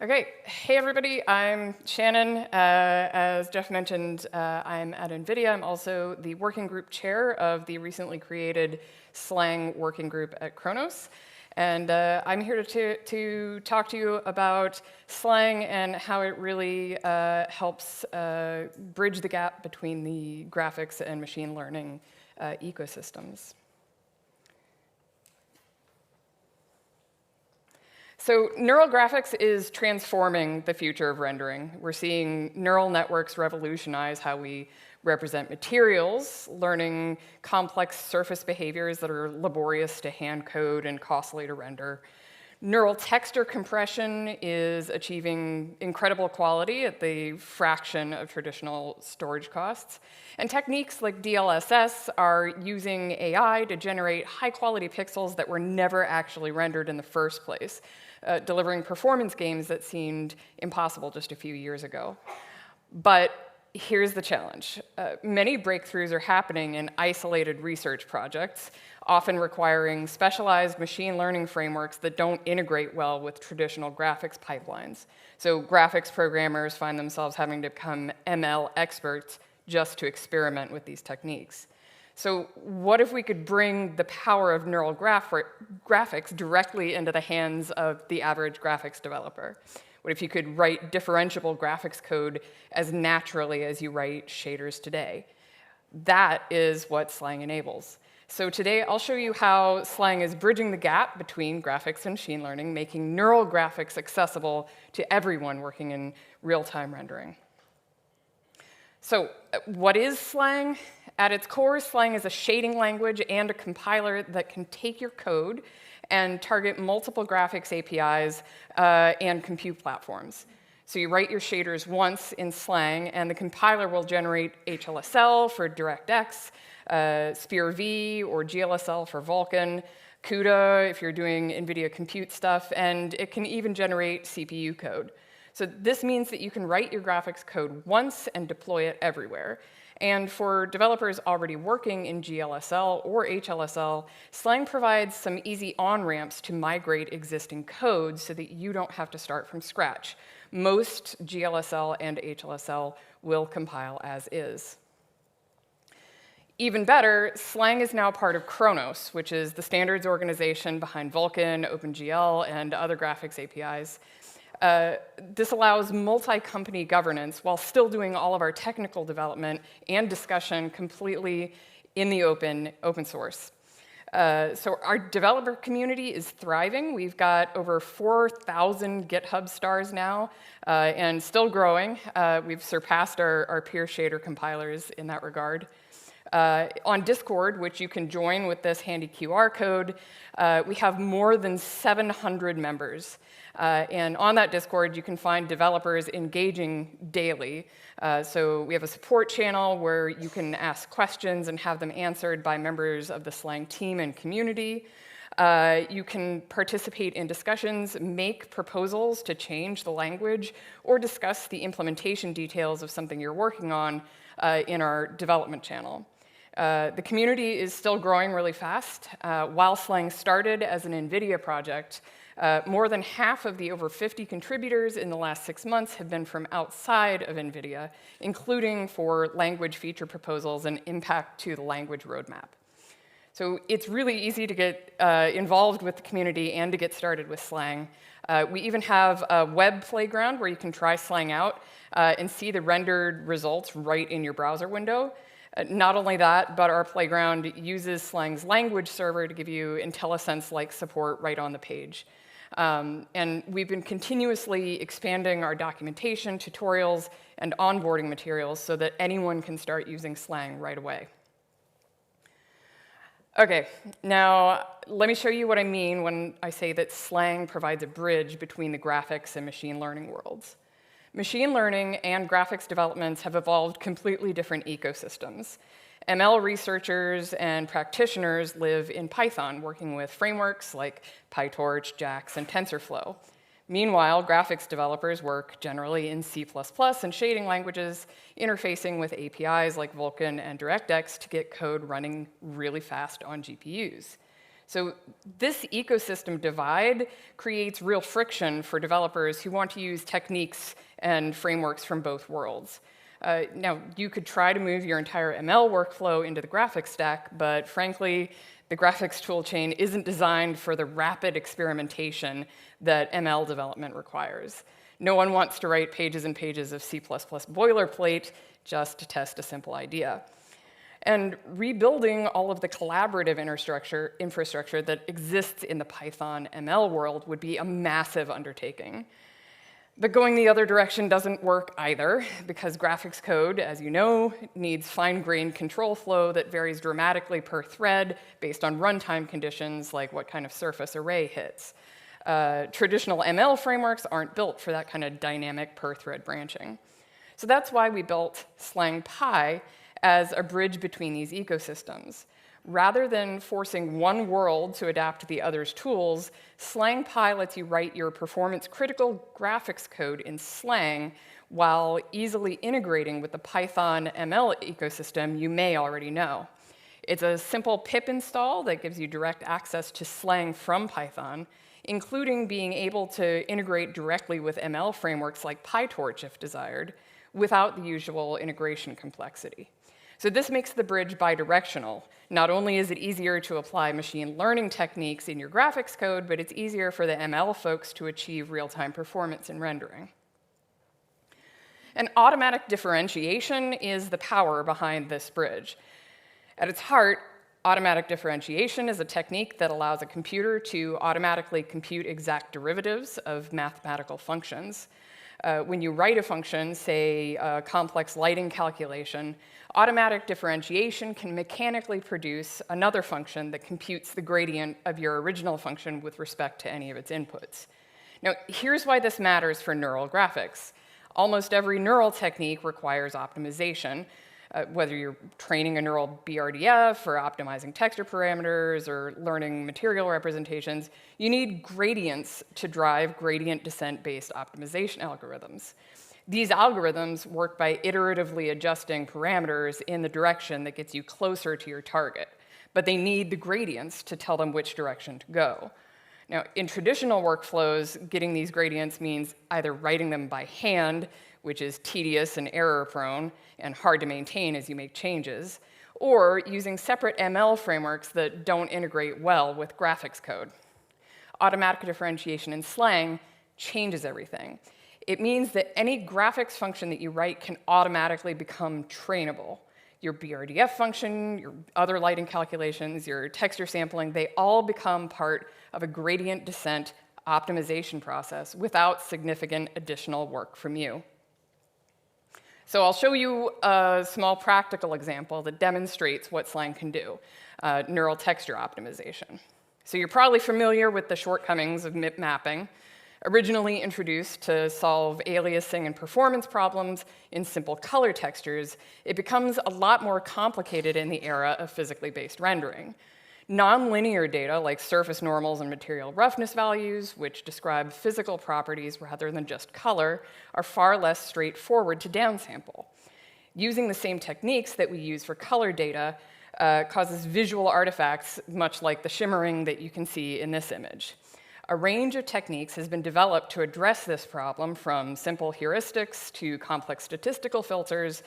Okay, hey everybody, I'm Shannon. As Jeff mentioned, I'm at NVIDIA. I'm also the working group chair of the recently created Slang working group at Kronos. And I'm here to talk to you about Slang and how it really helps bridge the gap between the graphics and machine learning ecosystems. So neural graphics is transforming the future of rendering. We're seeing neural networks revolutionize how we represent materials, learning complex surface behaviors that are laborious to hand code and costly to render. Neural texture compression is achieving incredible quality at the fraction of traditional storage costs. And techniques like DLSS are using AI to generate high-quality pixels that were never actually rendered in the first place, delivering performance gains that seemed impossible just a few years ago. But here's the challenge. Many breakthroughs are happening in isolated research projects, often requiring specialized machine learning frameworks that don't integrate well with traditional graphics pipelines. So graphics programmers find themselves having to become ML experts just to experiment with these techniques. So what if we could bring the power of neural graphics directly into the hands of the average graphics developer? What if you could write differentiable graphics code as naturally as you write shaders today? That is what Slang enables. So today I'll show you how Slang is bridging the gap between graphics and machine learning, making neural graphics accessible to everyone working in real-time rendering. So what is Slang? At its core, Slang is a shading language and a compiler that can take your code and target multiple graphics APIs and compute platforms. So you write your shaders once in Slang, and the compiler will generate HLSL for DirectX, SPIR-V or GLSL for Vulkan, CUDA if you're doing NVIDIA compute stuff, and it can even generate CPU code. So this means that you can write your graphics code once and deploy it everywhere. And for developers already working in GLSL or HLSL, Slang provides some easy on-ramps to migrate existing code so that you don't have to start from scratch. Most GLSL and HLSL will compile as is. Even better, Slang is now part of Kronos, which is the standards organization behind Vulkan, OpenGL, and other graphics APIs. This allows multi-company governance while still doing all of our technical development and discussion completely in the open source. So our developer community is thriving. We've got over 4,000 GitHub stars now, and still growing. We've surpassed our peer shader compilers in that regard. On Discord, which you can join with this handy QR code, we have more than 700 members. And on that Discord, you can find developers engaging daily. So we have a support channel where you can ask questions and have them answered by members of the Slang team and community. You can participate in discussions, make proposals to change the language, or discuss the implementation details of something you're working on in our development channel. The community is still growing really fast. While Slang started as an NVIDIA project, more than half of the over 50 contributors in the last 6 months have been from outside of NVIDIA, including for language feature proposals and impact to the language roadmap. So it's really easy to get involved with the community and to get started with Slang. We even have a web playground where you can try Slang out and see the rendered results right in your browser window. Not only that, but our playground uses Slang's language server to give you IntelliSense-like support right on the page. And we've been continuously expanding our documentation, tutorials, and onboarding materials so that anyone can start using Slang right away. Okay, now let me show you what I mean when I say that Slang provides a bridge between the graphics and machine learning worlds. Machine learning and graphics developments have evolved completely different ecosystems. ML researchers and practitioners live in Python, working with frameworks like PyTorch, JAX, and TensorFlow. Meanwhile, graphics developers work generally in C++ and shading languages, interfacing with APIs like Vulkan and DirectX to get code running really fast on GPUs. So this ecosystem divide creates real friction for developers who want to use techniques and frameworks from both worlds. Now, you could try to move your entire ML workflow into the graphics stack, but frankly, the graphics toolchain isn't designed for the rapid experimentation that ML development requires. No one wants to write pages and pages of C++ boilerplate just to test a simple idea. And rebuilding all of the collaborative infrastructure that exists in the Python ML world would be a massive undertaking. But going the other direction doesn't work either, because graphics code, as you know, needs fine-grained control flow that varies dramatically per thread based on runtime conditions, like what kind of surface array hits. Traditional ML frameworks aren't built for that kind of dynamic per-thread branching. So that's why we built Slang Pi as a bridge between these ecosystems. Rather than forcing one world to adapt to the other's tools, Slang Pi lets you write your performance-critical graphics code in Slang while easily integrating with the Python ML ecosystem you may already know. It's a simple pip install that gives you direct access to Slang from Python, including being able to integrate directly with ML frameworks like PyTorch if desired, without the usual integration complexity. So this makes the bridge bidirectional. Not only is it easier to apply machine learning techniques in your graphics code, but it's easier for the ML folks to achieve real-time performance in rendering. And automatic differentiation is the power behind this bridge. At its heart, automatic differentiation is a technique that allows a computer to automatically compute exact derivatives of mathematical functions. When you write a function, say a complex lighting calculation, automatic differentiation can mechanically produce another function that computes the gradient of your original function with respect to any of its inputs. Now, here's why this matters for neural graphics. Almost every neural technique requires optimization. Whether you're training a neural BRDF or optimizing texture parameters or learning material representations, you need gradients to drive gradient descent-based optimization algorithms. These algorithms work by iteratively adjusting parameters in the direction that gets you closer to your target, but they need the gradients to tell them which direction to go. Now, in traditional workflows, getting these gradients means either writing them by hand, which is tedious and error-prone and hard to maintain as you make changes, or using separate ML frameworks that don't integrate well with graphics code. Automatic differentiation in Slang changes everything. It means that any graphics function that you write can automatically become trainable. Your BRDF function, your other lighting calculations, your texture sampling, they all become part of a gradient descent optimization process without significant additional work from you. So I'll show you a small practical example that demonstrates what Slang can do, neural texture optimization. So you're probably familiar with the shortcomings of MIP mapping. Originally introduced to solve aliasing and performance problems in simple color textures, it becomes a lot more complicated in the era of physically based rendering. Nonlinear data, like surface normals and material roughness values, which describe physical properties rather than just color, are far less straightforward to downsample. Using the same techniques that we use for color data causes visual artifacts, much like the shimmering that you can see in this image. A range of techniques has been developed to address this problem, from simple heuristics to complex statistical filters,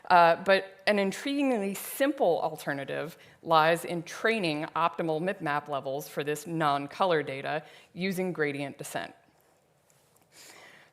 but an intriguingly simple alternative lies in training optimal MIP-map levels for this non-color data using gradient descent.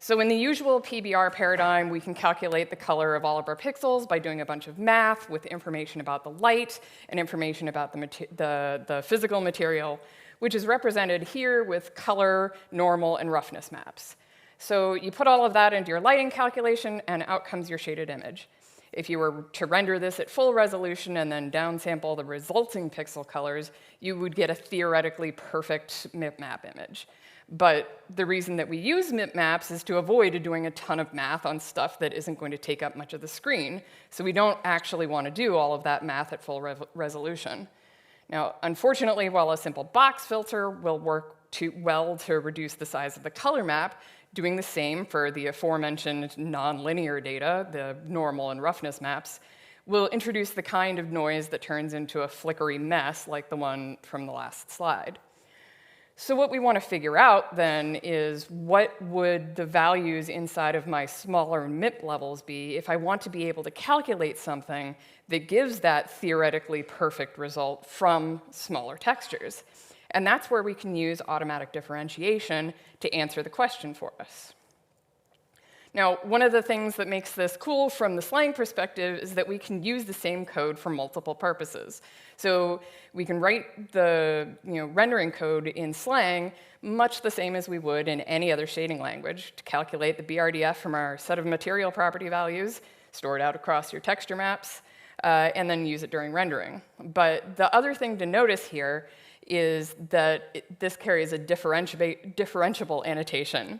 So in the usual PBR paradigm, we can calculate the color of all of our pixels by doing a bunch of math with information about the light and information about the physical material, which is represented here with color, normal, and roughness maps. So you put all of that into your lighting calculation, and out comes your shaded image. If you were to render this at full resolution and then downsample the resulting pixel colors, you would get a theoretically perfect MIP map image. But the reason that we use MIP maps is to avoid doing a ton of math on stuff that isn't going to take up much of the screen. So we don't actually want to do all of that math at full resolution. Now, unfortunately, while a simple box filter will work well to reduce the size of the color map, doing the same for the aforementioned nonlinear data, the normal and roughness maps, will introduce the kind of noise that turns into a flickery mess like the one from the last slide. So what we want to figure out then is what would the values inside of my smaller MIP levels be if I want to be able to calculate something that gives that theoretically perfect result from smaller textures. And that's where we can use automatic differentiation to answer the question for us. Now, one of the things that makes this cool from the Slang perspective is that we can use the same code for multiple purposes. So we can write the rendering code in Slang much the same as we would in any other shading language to calculate the BRDF from our set of material property values, store it out across your texture maps, and then use it during rendering. But the other thing to notice here is that this carries a differentiable annotation.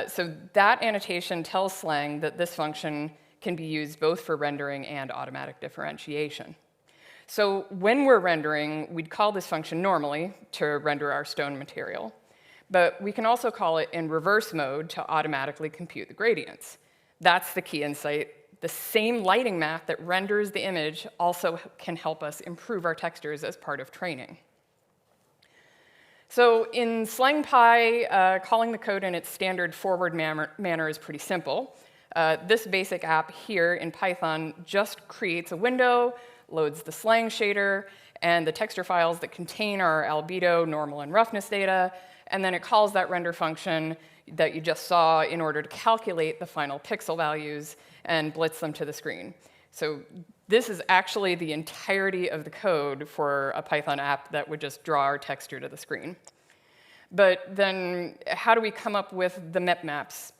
So that annotation tells Slang that this function can be used both for rendering and automatic differentiation. So when we're rendering, we'd call this function normally to render our stone material. But we can also call it in reverse mode to automatically compute the gradients. That's the key insight. The same lighting math that renders the image also can help us improve our textures as part of training. So in SlangPy, calling the code in its standard forward manner is pretty simple. This basic app here in Python just creates a window, loads the Slang shader, and the texture files that contain our albedo, normal, and roughness data, and then it calls that render function that you just saw in order to calculate the final pixel values and blitz them to the screen. So this is actually the entirety of the code for a Python app that would just draw our texture to the screen. But then how do we come up with the MIP maps?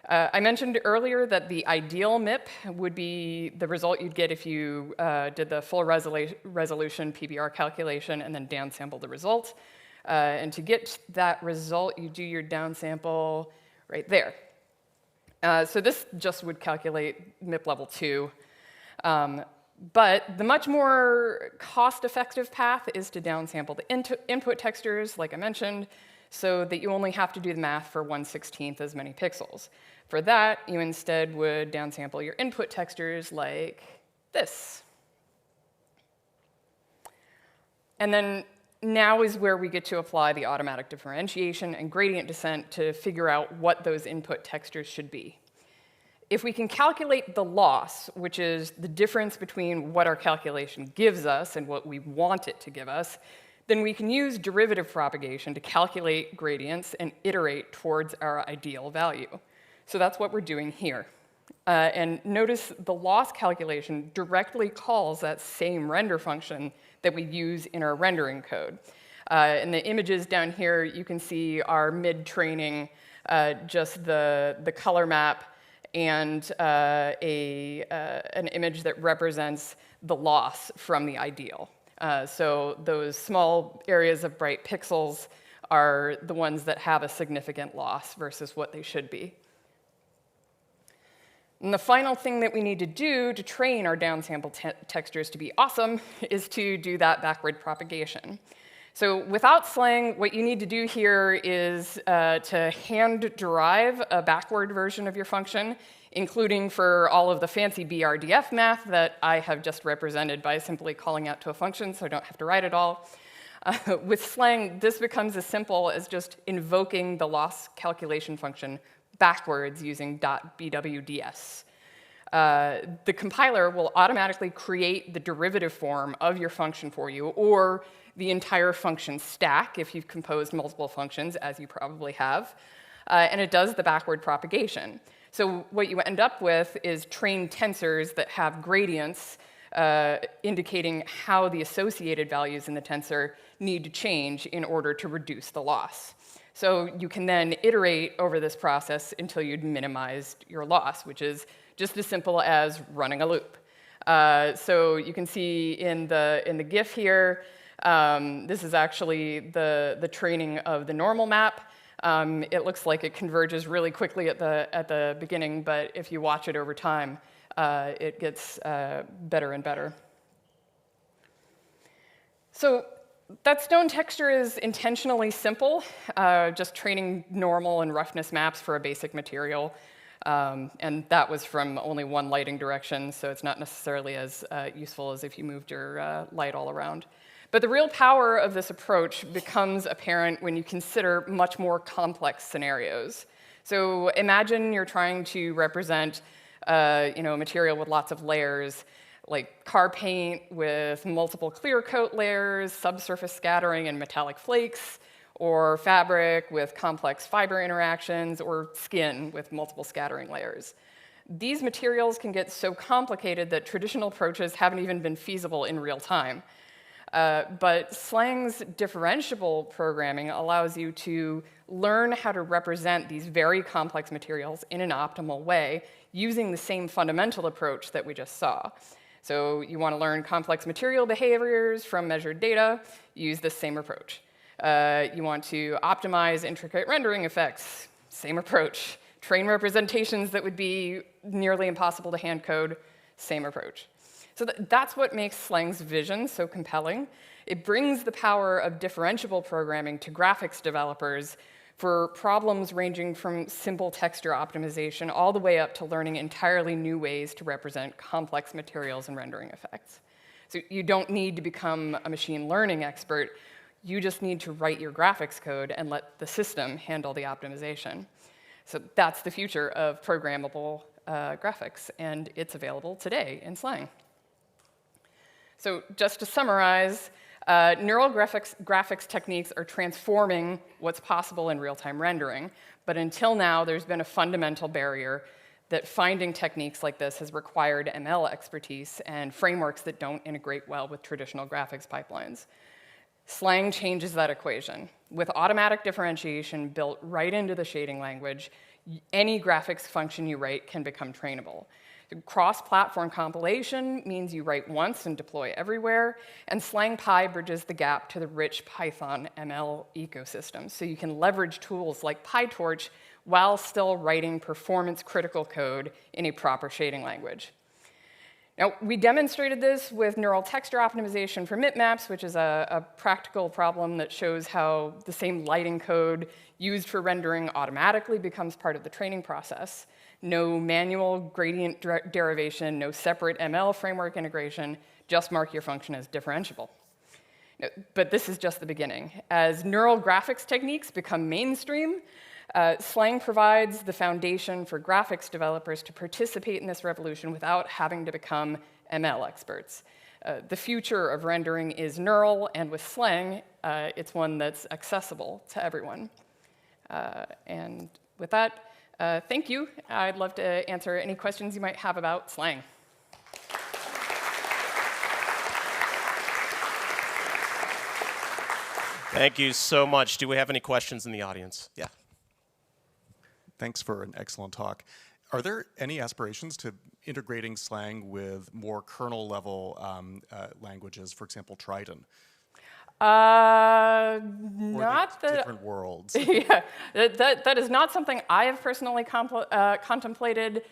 I mentioned earlier that the ideal MIP would be the result you'd get if you did the full resolution PBR calculation and then downsample the result. And to get that result, you do your downsample right there. So this just would calculate MIP level 2. But the much more cost-effective path is to downsample the input textures, like I mentioned, so that you only have to do the math for 1/16 as many pixels. For that, you instead would downsample your input textures like this. And then now is where we get to apply the automatic differentiation and gradient descent to figure out what those input textures should be. If we can calculate the loss, which is the difference between what our calculation gives us and what we want it to give us, then we can use derivative propagation to calculate gradients and iterate towards our ideal value. So that's what we're doing here. And notice the loss calculation directly calls that same render function that we use in our rendering code. In the images down here, you can see our mid-training, just the color map, and an image that represents the loss from the ideal. So those small areas of bright pixels are the ones that have a significant loss versus what they should be. And the final thing that we need to do to train our downsample textures to be awesome is to do that backward propagation. So without Slang, what you need to do here is to hand derive a backward version of your function, including for all of the fancy BRDF math that I have just represented by simply calling out to a function, so I don't have to write it all. With Slang, this becomes as simple as just invoking the loss calculation function backwards using .bwds. The compiler will automatically create the derivative form of your function for you, or the entire function stack if you've composed multiple functions, as you probably have, and it does the backward propagation. So what you end up with is trained tensors that have gradients indicating how the associated values in the tensor need to change in order to reduce the loss. So you can then iterate over this process until you've minimized your loss, which is just as simple as running a loop. So you can see in the GIF here, this is actually the training of the normal map. It looks like it converges really quickly at the beginning, but if you watch it over time, it gets better and better. So that stone texture is intentionally simple, just training normal and roughness maps for a basic material. And that was from only one lighting direction, so it's not necessarily as useful as if you moved your light all around. But the real power of this approach becomes apparent when you consider much more complex scenarios. So imagine you're trying to represent a material with lots of layers, like car paint with multiple clear coat layers, subsurface scattering, and metallic flakes, or fabric with complex fiber interactions, or skin with multiple scattering layers. These materials can get so complicated that traditional approaches haven't even been feasible in real time. But Slang's differentiable programming allows you to learn how to represent these very complex materials in an optimal way using the same fundamental approach that we just saw. So you want to learn complex material behaviors from measured data, use this same approach. You want to optimize intricate rendering effects, same approach. Train representations that would be nearly impossible to hand code, same approach. So that's what makes Slang's vision so compelling. It brings the power of differentiable programming to graphics developers for problems ranging from simple texture optimization all the way up to learning entirely new ways to represent complex materials and rendering effects. So you don't need to become a machine learning expert. You just need to write your graphics code and let the system handle the optimization. So that's the future of programmable graphics, and it's available today in Slang. So just to summarize, neural graphics techniques are transforming what's possible in real-time rendering, but until now, there's been a fundamental barrier that finding techniques like this has required ML expertise and frameworks that don't integrate well with traditional graphics pipelines. Slang changes that equation. With automatic differentiation built right into the shading language, any graphics function you write can become trainable. Cross-platform compilation means you write once and deploy everywhere, and SlangPy bridges the gap to the rich Python ML ecosystem, so you can leverage tools like PyTorch while still writing performance-critical code in a proper shading language. Now, we demonstrated this with neural texture optimization for bitmaps, which is a practical problem that shows how the same lighting code used for rendering automatically becomes part of the training process. No manual gradient derivation, no separate ML framework integration, just mark your function as differentiable. But this is just the beginning. As neural graphics techniques become mainstream, Slang provides the foundation for graphics developers to participate in this revolution without having to become ML experts. The future of rendering is neural, and with Slang, it's one that's accessible to everyone. And with that, thank you. I'd love to answer any questions you might have about Slang. Thank you so much. Do we have any questions in the audience? Yeah. Thanks for an excellent talk. Are there any aspirations to integrating Slang with more kernel-level languages, for example, Triton? Not that different worlds. Yeah, that is not something I have personally contemplated.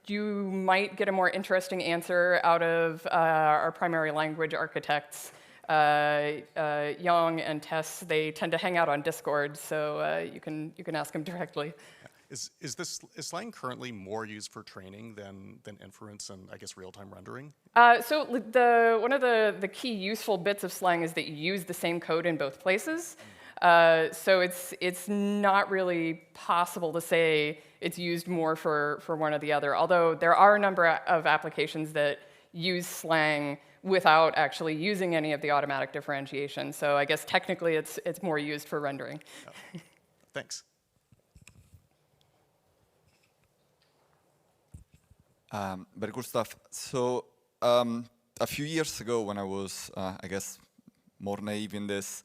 You might get a more interesting answer out of our primary language architects, Young and Tess. They tend to hang out on Discord, so you can ask them directly. Is Slang currently more used for training than inference and, I guess, real-time rendering? So one of the key useful bits of Slang is that you use the same code in both places. So it's not really possible to say it's used more for one or the other, although there are a number of applications that use Slang without actually using any of the automatic differentiation. So I guess technically it's more used for rendering. Oh. Thanks. Very cool stuff. So a few years ago, when I was, I guess, more naive in this,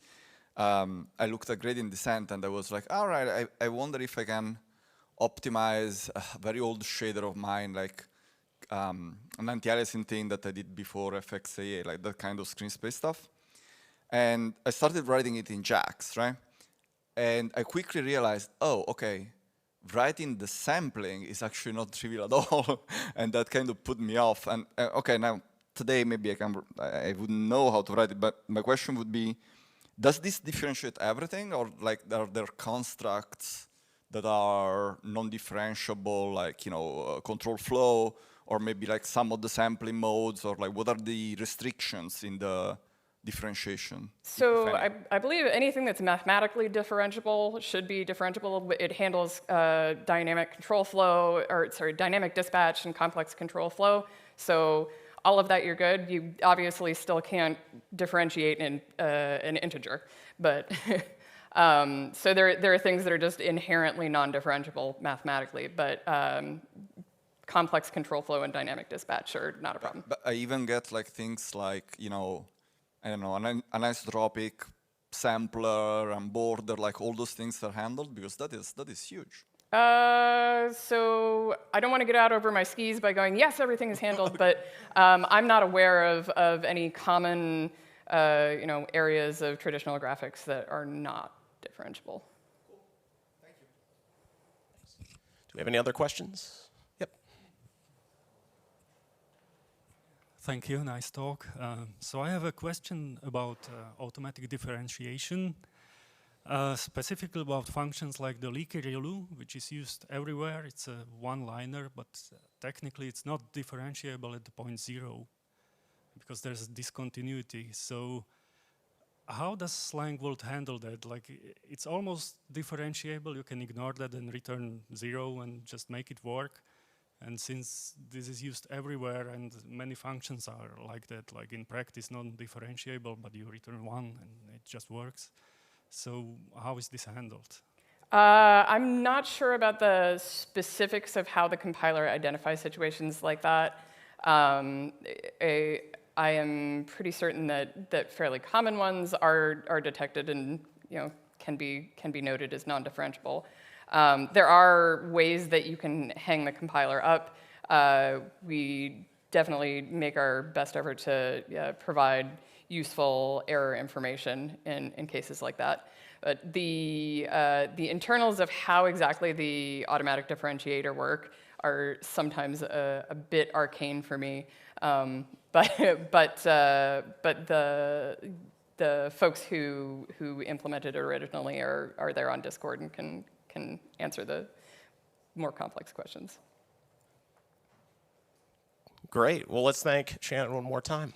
I looked at gradient descent, and I was like, all right, I wonder if I can optimize a very old shader of mine, like an anti-aliasing thing that I did before FXAA, like that kind of screen space stuff. And I started writing it in JAX, right? And I quickly realized, oh, OK, writing the sampling is actually not trivial at all, and that kind of put me off. And OK, now today maybe I wouldn't know how to write it, but my question would be, does this differentiate everything, or like are there constructs that are non-differentiable, like control flow, or maybe like some of the sampling modes, or like what are the restrictions in the differentiation? So I believe anything that's mathematically differentiable should be differentiable. It handles dynamic control flow, or sorry, dynamic dispatch and complex control flow. So all of that, you're good. You obviously still can't differentiate in an integer, but so there are things that are just inherently non-differentiable mathematically, but complex control flow and dynamic dispatch are not a problem. But I even get like things like, I don't know, an anisotropic sampler and border, like all those things are handled, because that is huge. So I don't want to get out over my skis by going, yes, everything is handled, but I'm not aware of any common areas of traditional graphics that are not differentiable. Cool. Thank you. Do we have any other questions? Yep. Thank you, nice talk. So I have a question about automatic differentiation, specifically about functions like the leaky ReLU, which is used everywhere. It's a one-liner, but technically it's not differentiable at the point 0 because there's a discontinuity. So how does Slang World handle that? Like, it's almost differentiable. You can ignore that and return 0 and just make it work. And since this is used everywhere and many functions are like that, like in practice non-differentiable, but you return 1 and it just works. So how is this handled? I'm not sure about the specifics of how the compiler identifies situations like that. I am pretty certain that fairly common ones are detected and can be noted as non-differentiable. There are ways that you can hang the compiler up. We definitely make our best effort to provide useful error information in cases like that. But the internals of how exactly the automatic differentiator work are sometimes a bit arcane for me. But the folks who implemented it originally are there on Discord and can answer the more complex questions. Great. Well, let's thank Shannon one more time.